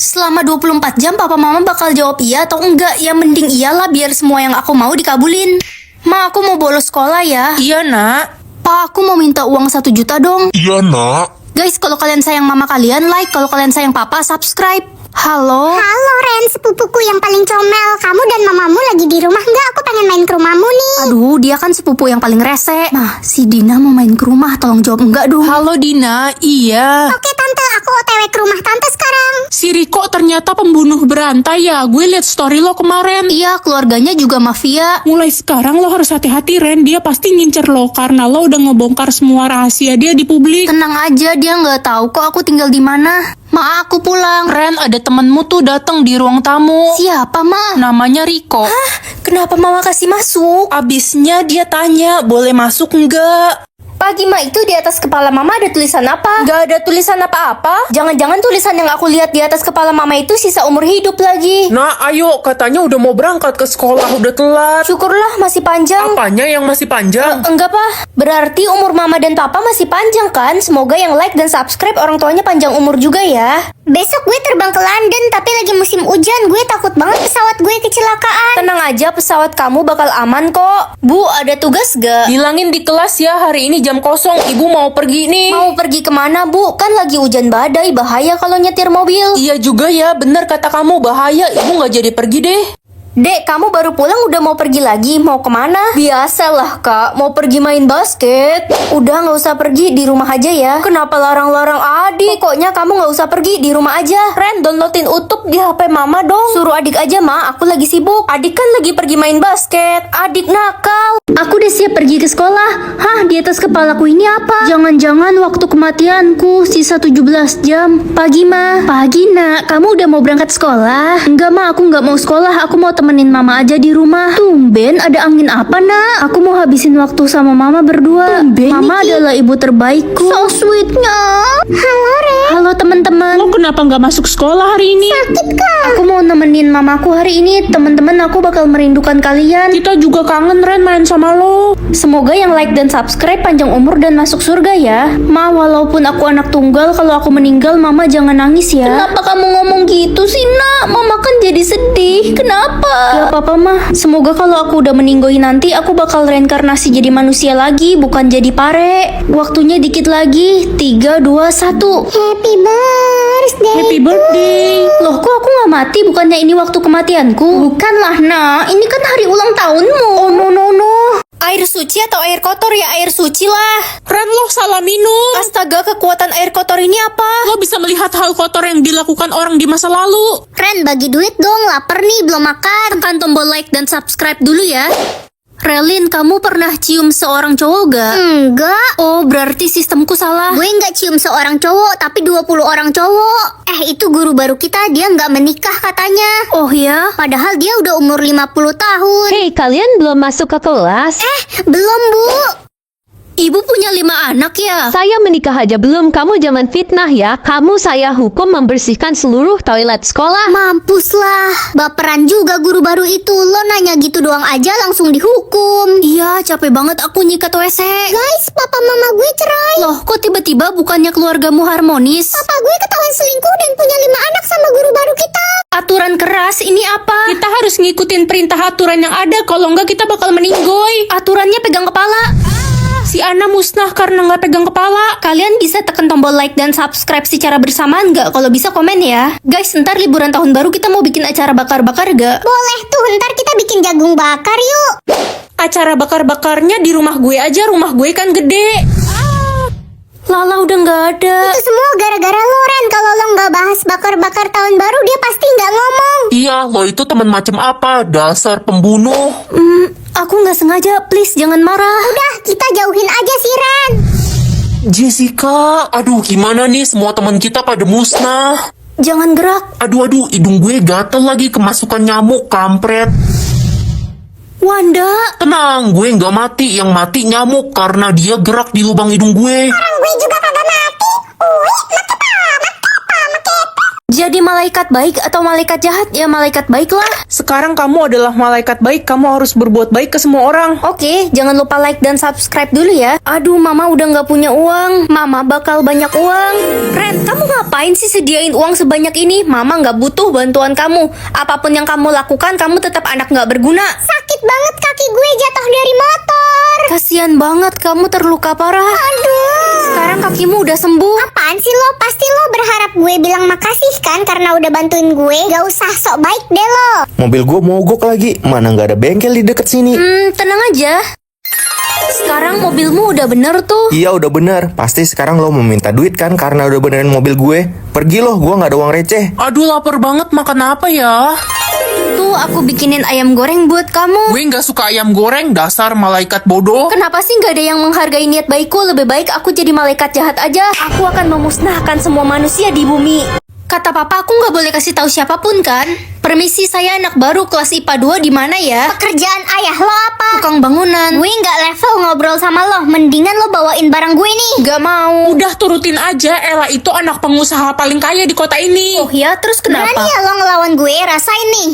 Selama 24 jam papa mama bakal jawab iya atau enggak? Ya mending iyalah biar semua yang aku mau dikabulin. Ma, aku mau bolos sekolah ya. Iya, Nak. Pa, aku mau minta uang 1 juta dong. Iya, Nak. Guys, kalau kalian sayang mama kalian, like. Kalau kalian sayang papa, subscribe. Halo? Halo Ren, sepupuku yang paling comel. Kamu dan mamamu lagi di rumah nggak? Aku pengen main ke rumahmu nih. Aduh, dia kan sepupu yang paling rese. Nah, si Dina mau main ke rumah, tolong jawab enggak dong. Halo, Dina. Iya. Oke tante, aku OTW ke rumah tante sekarang. Si Riko ternyata pembunuh berantai ya. Gue liat story lo kemarin. Iya, keluarganya juga mafia. Mulai sekarang lo harus hati-hati, Ren. Dia pasti ngincer lo karena lo udah ngebongkar semua rahasia dia di publik. Tenang aja, dia nggak tahu kok aku tinggal di mana. Ma, aku pulang. Ren, ada temenmu tuh datang di ruang tamu. Siapa, Ma? Namanya Riko. Kenapa mama kasih masuk? Abisnya dia tanya, boleh masuk nggak? Pagi, Ma, itu di atas kepala mama ada tulisan apa? Gak ada tulisan apa-apa. Jangan-jangan tulisan yang aku lihat di atas kepala mama itu sisa umur hidup lagi. Nah, ayo, katanya udah mau berangkat ke sekolah, udah telat. Syukurlah masih panjang. Apanya yang masih panjang? Enggak, Pa. Berarti umur mama dan papa masih panjang kan? Semoga yang like dan subscribe orang tuanya panjang umur juga ya. Besok gue terbang ke London, tapi lagi musim hujan. Gue takut banget pesawat gue kecelakaan. Tenang aja, pesawat kamu bakal aman kok. Bu, ada tugas gak? Bilangin di kelas ya, hari ini jam kosong, ibu mau pergi nih. Mau pergi kemana, Bu? Kan lagi hujan badai, bahaya kalau nyetir mobil. Iya juga ya, bener kata kamu, bahaya, ibu nggak jadi pergi deh. Dek, kamu baru pulang udah mau pergi lagi? Mau kemana? Biasalah, Kak. Mau pergi main basket. Udah nggak usah pergi, di rumah aja ya. Kenapa larang-larang adik? Pokoknya kamu nggak usah pergi, di rumah aja. Ren, downloadin YouTube di HP mama dong. Suruh adik aja, Ma. Aku lagi sibuk. Adik kan lagi pergi main basket. Adik nakal. Aku udah siap pergi ke sekolah. Hah, di atas kepalaku ini apa? Jangan-jangan waktu kematianku sisa 17 jam. Pagi, Ma. Pagi, Nak. Kamu udah mau berangkat sekolah? Enggak, Ma. Aku nggak mau sekolah. Aku mau temenin mama aja di rumah. Tumben, ada angin apa, Nak? Aku mau habisin waktu sama mama berdua. Tumben, mama adalah ibu terbaikku. So sweetnya. Halo Ren. Halo teman-teman. Lo kenapa nggak masuk sekolah hari ini? Sakit kak? Aku mau nemenin mamaku hari ini. Teman-teman, aku bakal merindukan kalian. Kita juga kangen, Ren, main sama lo. Semoga yang like dan subscribe panjang umur dan masuk surga ya. Ma, walaupun aku anak tunggal, kalau aku meninggal, mama jangan nangis ya. Kenapa kamu ngomong gitu sih, Nak? Mama kan jadi sedih. Kenapa? Gak apa-apa, Ma. Semoga kalau aku udah meninggoy nanti, aku bakal reinkarnasi jadi manusia lagi, bukan jadi pare. Waktunya dikit lagi. 3, 2, 1. Happy birthday. Happy birthday. Loh, kok aku gak mati? Bukannya ini waktu kematianku? Bukanlah, Nak. Ini kan hari ulang tahunmu. Oh, no. Air suci atau air kotor ya? Air suci lah. Ren, lo salah minum. Astaga, kekuatan air kotor ini apa? Lo bisa melihat hal kotor yang dilakukan orang di masa lalu. Ren, bagi duit dong, lapar nih, belum makan. Tekan tombol like dan subscribe dulu ya. Relin, kamu pernah cium seorang cowok gak? Enggak. Oh, berarti sistemku salah. Gue nggak cium seorang cowok, tapi 20 orang cowok. Itu guru baru kita, dia nggak menikah katanya. Oh ya? Padahal dia udah umur 50 tahun. Hei, kalian belum masuk ke kelas? Belum, Bu. Ibu punya 5 anak ya? Saya menikah aja belum, kamu jangan fitnah ya. Kamu saya hukum membersihkan seluruh toilet sekolah. Mampus lah. Baperan juga guru baru itu. Lo nanya gitu doang aja langsung dihukum. Iya, capek banget aku nyikat WC. Guys, papa mama gue cerai. Loh, kok tiba-tiba bukannya keluargamu harmonis? Papa gue ketahuan selingkuh dan punya 5 anak sama guru baru kita. Aturan keras, ini apa? Kita harus ngikutin perintah aturan yang ada, kalau nggak kita bakal meninggoy. Aturannya pegang kepala. Si Ana musnah karena nggak pegang kepala. Kalian bisa tekan tombol like dan subscribe secara bersamaan nggak? Kalau bisa komen ya. Guys, ntar liburan tahun baru kita mau bikin acara bakar-bakar gak? Boleh tuh, ntar kita bikin jagung bakar yuk. Acara bakar-bakarnya di rumah gue aja, rumah gue kan gede. Lala udah nggak ada. Itu semua gara-gara lo, Ren. Kalau lo nggak bahas bakar-bakar tahun baru, dia pasti nggak ngomong. Iya, lo itu teman macam apa? Dasar pembunuh. Aku nggak sengaja, please jangan marah. Udah, kita jauhin aja si Ren. Jessica, aduh gimana nih, semua teman kita pada musnah. Jangan gerak. Aduh, hidung gue gatel lagi, kemasukan nyamuk, kampret. Wanda. Tenang, gue nggak mati, yang mati nyamuk karena dia gerak di lubang hidung gue. Orang gue juga kagak mati. Wih, Jadi malaikat baik atau malaikat jahat? Ya malaikat baik lah. Sekarang kamu adalah malaikat baik, kamu harus berbuat baik ke semua orang. Oke, jangan lupa like dan subscribe dulu ya. Aduh, mama udah nggak punya uang. Mama bakal banyak uang. Ren, kamu ngapain sih sediain uang sebanyak ini? Mama nggak butuh bantuan kamu. Apapun yang kamu lakukan, kamu tetap anak nggak berguna. Sakit banget kaki gue jatuh dari motor. Kasian banget, kamu terluka parah. Aduh. Sekarang kakimu udah sembuh. Apaan sih lo? Pasti lo berharap gue bilang makasih kan karena udah bantuin gue. Gak usah sok baik deh lo. Mobil gue mogok lagi, mana nggak ada bengkel di deket sini. Tenang aja. Sekarang mobilmu udah bener tuh. Iya udah bener, pasti sekarang lo mau minta duit kan karena udah benerin mobil gue. Pergi lo, gue nggak ada uang receh. Aduh lapar banget, makan apa ya? Tuh, aku bikinin ayam goreng buat kamu. Gue nggak suka ayam goreng, dasar malaikat bodoh. Kenapa sih nggak ada yang menghargai niat baikku? Lebih baik aku jadi malaikat jahat aja. Aku akan memusnahkan semua manusia di bumi. Kata papa aku nggak boleh kasih tahu siapapun kan? Permisi, saya anak baru kelas IPA 2 di mana ya? Pekerjaan ayah lo apa? Tukang bangunan. Gue nggak level ngobrol sama lo. Mendingan lo bawain barang gue nih. Nggak mau. Udah turutin aja, Ella itu anak pengusaha paling kaya di kota ini. Oh ya, terus Berani kenapa? ya lo ngelawan gue? Rasain nih.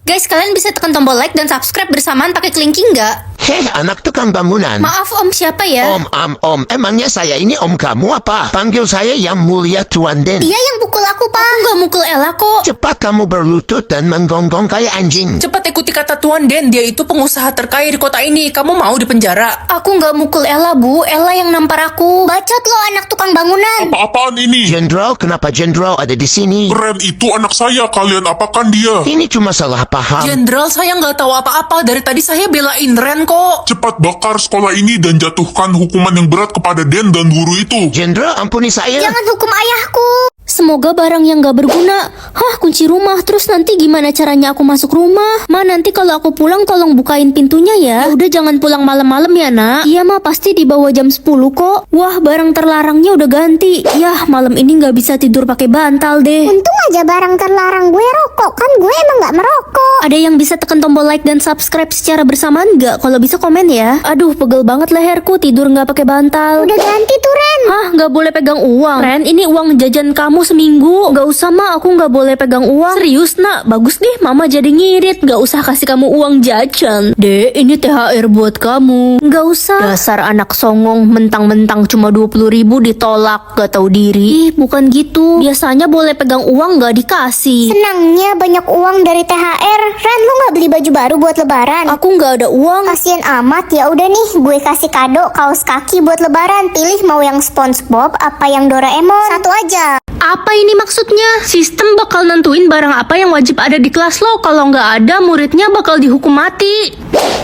Guys, kalian bisa tekan tombol like dan subscribe bersamaan pakai kelingking nggak? Hei, anak tukang bangunan. Maaf om, siapa ya? Om, emangnya saya ini om kamu apa? Panggil saya yang mulia Tuan Den. Dia yang pukul aku, Pak. Aku nggak mukul Ella kok. Cepat kamu berlutut dan menggonggong kayak anjing. Cepat ikuti kata Tuan Den, dia itu pengusaha terkaya di kota ini. Kamu mau di penjara? Aku nggak mukul Ella, Bu. Ella yang nampar aku. Bacot lo anak tukang bangunan. Apa-apaan ini? Jenderal, kenapa Jenderal ada di sini? Ren itu anak saya, kalian apakan dia? Ini cuma salah paham. Jenderal, saya nggak tahu apa-apa. Dari tadi saya belain Ren kok. Cepat bakar sekolah ini dan jatuhkan hukuman yang berat kepada Den dan guru itu. Jenderal, ampuni saya. Jangan hukum ayahku. Semoga barang yang gak berguna. Hah, kunci rumah. Terus nanti gimana caranya aku masuk rumah? Ma, nanti kalau aku pulang tolong bukain pintunya ya. Udah jangan pulang malam-malam ya, Nak. Iya, Ma, pasti di bawah jam 10 kok. Wah, barang terlarangnya udah ganti. Yah, malam ini gak bisa tidur pakai bantal deh. Untung aja barang terlarang gue rokok. Kan gue emang gak merokok. Ada yang bisa tekan tombol like dan subscribe secara bersamaan nggak? Kalau bisa komen ya. Aduh, pegel banget leherku tidur nggak pakai bantal. Udah ganti tuh, Ren. Hah, nggak boleh pegang uang. Ren, ini uang jajan kamu seminggu. Nggak usah, Ma, aku nggak boleh pegang uang. Serius, Nak? Bagus deh, Mama jadi ngirit. Nggak usah kasih kamu uang jajan. Dek, ini THR buat kamu. Nggak usah. Dasar anak songong, mentang-mentang cuma 20.000 ditolak. Gak tahu diri. Ih, bukan gitu. Biasanya boleh pegang uang nggak dikasih. Senangnya banyak uang dari THR. Ren, lo gak beli baju baru buat lebaran? Aku nggak ada uang. Kasian amat. Ya udah nih, gue kasih kado kaos kaki buat lebaran. Pilih mau yang SpongeBob apa yang Doraemon. Satu aja. Apa ini maksudnya? Sistem bakal nentuin barang apa yang wajib ada di kelas lo. Kalau nggak ada, muridnya bakal dihukum mati.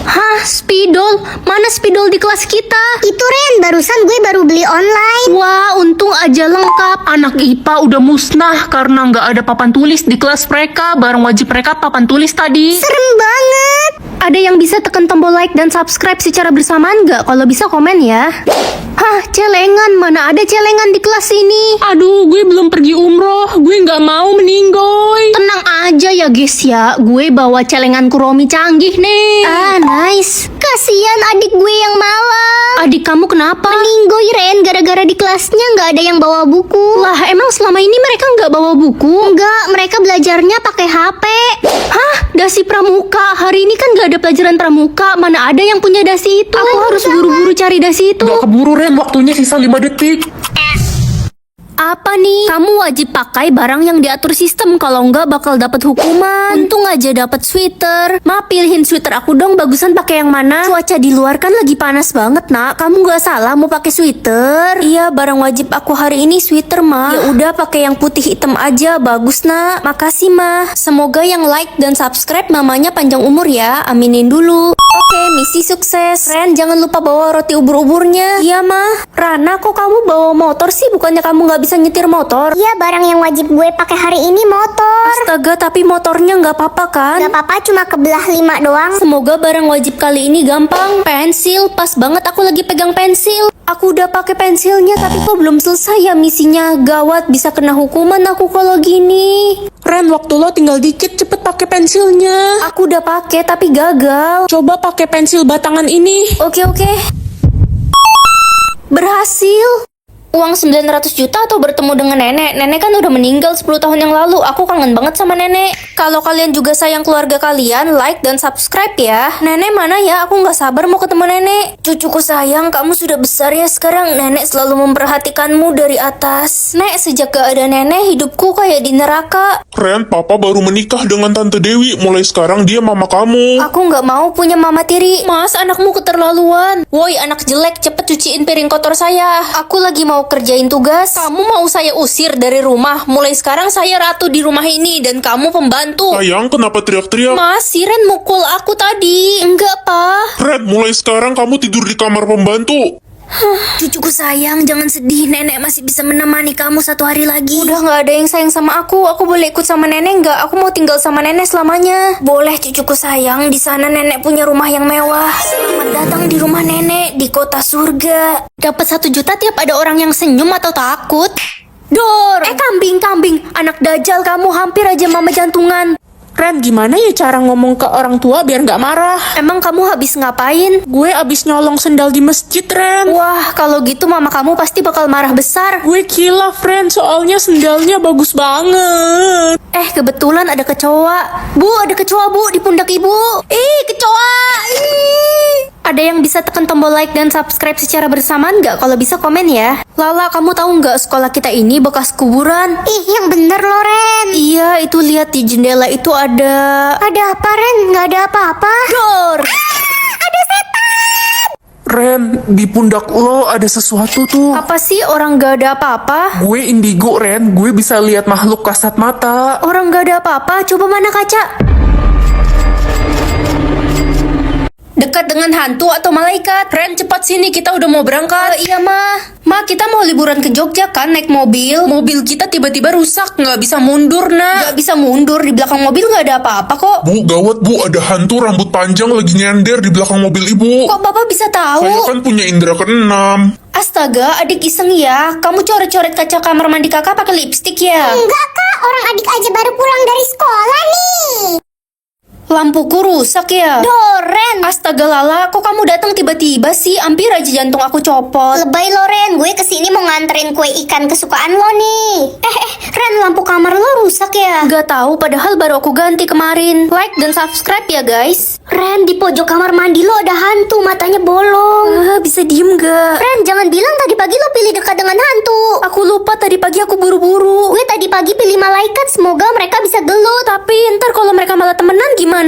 Hah, spidol? Mana spidol di kelas kita? Itu Ren, barusan gue baru beli online. Wah, untung aja lengkap. Anak IPA udah musnah karena nggak ada papan tulis di kelas mereka. Barang wajib mereka papan tulis tadi. Serem banget. Ada yang bisa tekan tombol like dan subscribe secara bersamaan nggak? Kalau bisa komen ya. Hah, celengan. Mana ada celengan di kelas ini? Aduh, gue belum pergi umroh. Gue nggak mau meninggoy. Tenang aja ya guys ya. Gue bawa celengan Kuromi canggih nih. Ah, nice. Kasian adik gue yang malang. Adik kamu kenapa? Meninggoy Ren, gara-gara di kelasnya nggak ada yang bawa buku. Lah, emang selama ini mereka nggak bawa buku? Enggak, mereka belajarnya pakai HP. Hah? Dasi pramuka? Hari ini kan nggak ada pelajaran pramuka. Mana ada yang punya dasi itu? Aku harus buru-buru cari dasi itu. Gak keburu Ren, waktunya sisa 5 detik. Apa nih? Kamu wajib pakai barang yang diatur sistem. Kalau nggak bakal dapat hukuman. Untung aja dapat sweater. Ma, pilihin sweater aku dong. Bagusan pakai yang mana? Cuaca di luar kan lagi panas banget, Nak. Kamu nggak salah mau pakai sweater. Iya, barang wajib aku hari ini sweater, Ma. Ya udah pakai yang putih hitam aja. Bagus, Nak. Makasih, Ma. Semoga yang like dan subscribe mamanya panjang umur ya. Aminin dulu. Oke, misi sukses. Ren, jangan lupa bawa roti ubur-uburnya. Iya, Ma. Rana, kok kamu bawa motor sih? Bukannya kamu nggak bisa nyetir motor? Iya, barang yang wajib gue pakai hari ini motor. Astaga, tapi motornya nggak apa-apa kan? Gak apa-apa, cuma kebelah 5 doang. Semoga barang wajib kali ini gampang. Pensil, pas banget aku lagi pegang pensil. Aku udah pakai pensilnya, tapi kok belum selesai ya misinya. Gawat, bisa kena hukuman aku kalau gini. Ren, waktu lo tinggal dikit, cepet pakai pensilnya. Aku udah pakai tapi gagal. Coba pakai pensil batangan ini. Oke. Berhasil. Uang 900 juta atau bertemu dengan nenek? Nenek kan udah meninggal 10 tahun yang lalu. Aku kangen banget sama nenek. Kalau kalian juga sayang keluarga kalian, like dan subscribe ya. Nenek mana ya? Aku nggak sabar mau ketemu nenek. Cucuku sayang, kamu sudah besar ya sekarang. Nenek selalu memperhatikanmu dari atas. Nek, sejak gak ada nenek, hidupku kayak di neraka. Ren, papa baru menikah dengan Tante Dewi. Mulai sekarang dia mama kamu. Aku nggak mau punya mama tiri. Mas, anakmu keterlaluan. Woi, anak jelek, cepet cuciin piring kotor saya. Aku lagi mau kerjain tugas. Kamu mau saya usir dari rumah? Mulai sekarang saya ratu di rumah ini dan kamu pembantu. Sayang, kenapa teriak-teriak? Mas, si Ren mukul aku tadi. Enggak, Pa. Ren, mulai sekarang kamu tidur di kamar pembantu. Cucuku sayang, jangan sedih. Nenek masih bisa menemani kamu 1 hari lagi. Udah nggak ada yang sayang sama aku. Aku boleh ikut sama nenek nggak? Aku mau tinggal sama nenek selamanya. Boleh, cucuku sayang. Di sana nenek punya rumah yang mewah. Selamat datang di rumah nenek di kota surga. Dapat 1 juta tiap ada orang yang senyum atau takut. Dor! Kambing. Anak dajal kamu, hampir aja mama jantungan. Ren, gimana ya cara ngomong ke orang tua biar nggak marah? Emang kamu habis ngapain? Gue abis nyolong sendal di masjid, Ren. Wah, kalau gitu mama kamu pasti bakal marah besar. Gue kilaf, Ren, soalnya sendalnya bagus banget. Kebetulan ada kecoa. Bu, ada kecoa, Bu, di pundak ibu. Kecoa. Ada yang bisa tekan tombol like dan subscribe secara bersamaan nggak? Kalau bisa komen ya. Lala, kamu tahu nggak sekolah kita ini bekas kuburan? Ih, yang bener loh, Ren. Iya, itu lihat di jendela itu ada... Ada apa, Ren? Nggak ada apa-apa. Dor! Ren, di pundak lo ada sesuatu tuh. Apa sih orang nggak ada apa-apa? Gue indigo, Ren. Gue bisa lihat makhluk kasat mata. Orang nggak ada apa-apa, coba mana kaca? Dekat dengan hantu atau malaikat? Ren, cepat sini, kita udah mau berangkat. Iya, Ma. Ma, kita mau liburan ke Jogja kan, naik mobil. Mobil kita tiba-tiba rusak, nggak bisa mundur, Nak. Nggak bisa mundur, di belakang mobil nggak ada apa-apa kok. Bu, gawat bu, ada hantu rambut panjang lagi nyender di belakang mobil ibu. Kok Bapak bisa tahu? Saya kan punya indera keenam. Astaga, adik iseng ya. Kamu coret-coret kaca kamar mandi kakak pakai lipstik ya? Enggak, Kak. Orang adik aja baru pulang dari sekolah nih. Lampuku rusak ya? Doren! Astaga Lala, kok kamu datang tiba-tiba sih? Hampir aja jantung aku copot. Lebay lo, Ren. Gue kesini mau nganterin kue ikan kesukaan lo nih. Ren, lampu kamar lo rusak ya? Gak tahu, padahal baru aku ganti kemarin. Like dan subscribe ya guys. Ren, di pojok kamar mandi lo ada hantu, matanya bolong. Bisa diem gak? Ren, jangan bilang tadi pagi lo pilih dekat dengan hantu. Aku lupa, tadi pagi aku buru-buru. Gue tadi pagi pilih malaikat, semoga mereka bisa gelut. Tapi ntar kalau mereka malah temenan gimana?